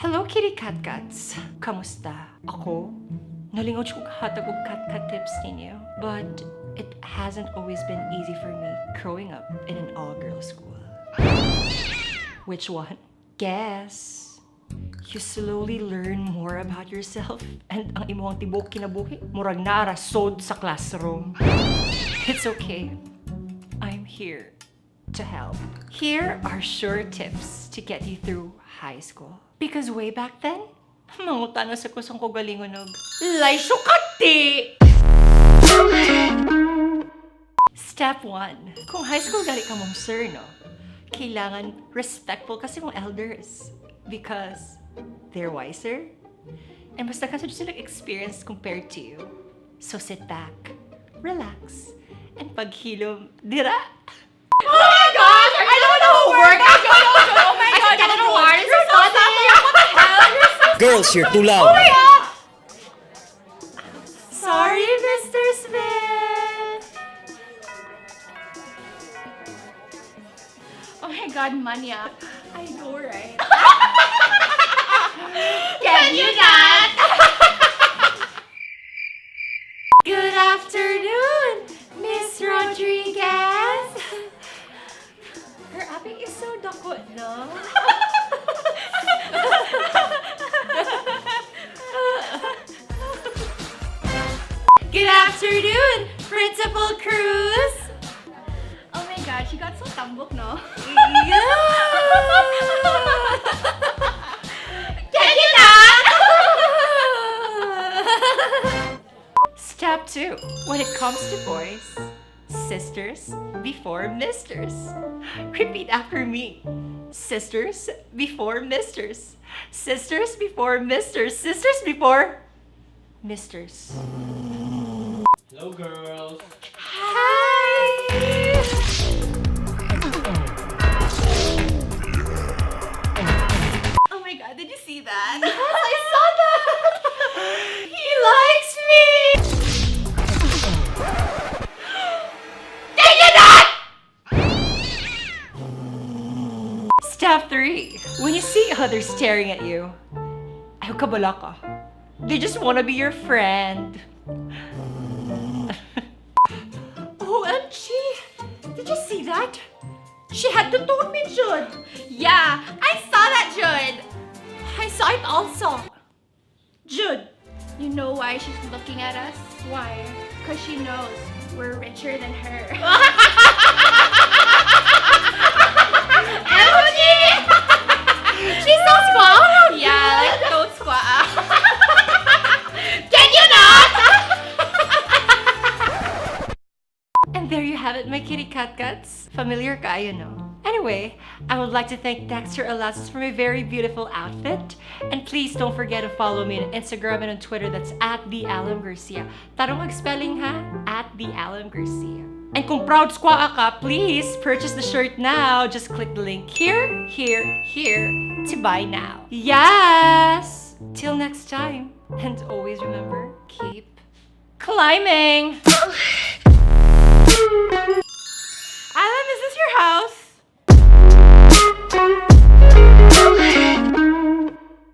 Hello, kitty cat-cats! Kamusta? Ako? Nalingaw siya kong hatag og cat-cat tips ninyo. But it hasn't always been easy for me growing up in an all-girls school. Which one? Guess. You slowly learn more about yourself and ang imong tibok kinabuhi murag narasod sa classroom. It's okay. I'm here to help. Here are sure tips to get you through high school. Because way back then, manguta na sa kusang ko galingon og Laysho Ka! Step 1. Kung high school gali ka mong sir, no? Kailangan respectful kasi mong elders. Because they're wiser. And mas nakasod silang experience compared to you. So sit back, relax, and paghilom, dira! Oh my gosh! I don't know word! Oh my god! I don't know why. This is so funny! What the hell? You're so... Girls, you're too loud. Oh my god! Sorry, Mr. Smith! Oh my god, maniac. I know, right? Can you not? Good afternoon, Miss Rodriguez! Her apik is so dako, no? Good afternoon, Principal Cruz! Oh my god, she got so tambok, no? Can you not? Step 2. When it comes to boys, sisters before misters. Repeat after me. Sisters before misters. Sisters before misters. Sisters before misters. Hello, girls. Hi! Oh my god, did you see that? Yes, I saw that! He likes me! Can you not? Step 3. When you see others staring at you, ayaw kabala ka. They just want to be your friend. OMG! Did you see that? She had to tone me, Jude! Yeah, I saw that, Jude. I saw it also. Jude! You know why she's looking at us? Why? Because she knows we're richer than her. OMG! She's so squaw! Yeah, like toad squat. Can you not? And there you have it, my kitty cat-cats. Familiar ka, you know. Anyway, I would like to thank Dexter Alazas for my very beautiful outfit. And please don't forget to follow me on Instagram and on Twitter. That's at the Alem Garcia. Tarong mag-spelling ha? At the Alem Garcia. And kung proud squaw ka, please purchase the shirt now. Just click the link here, here, here to buy now. Yes! Till next time. And always remember, keep climbing! Alem, is this your house?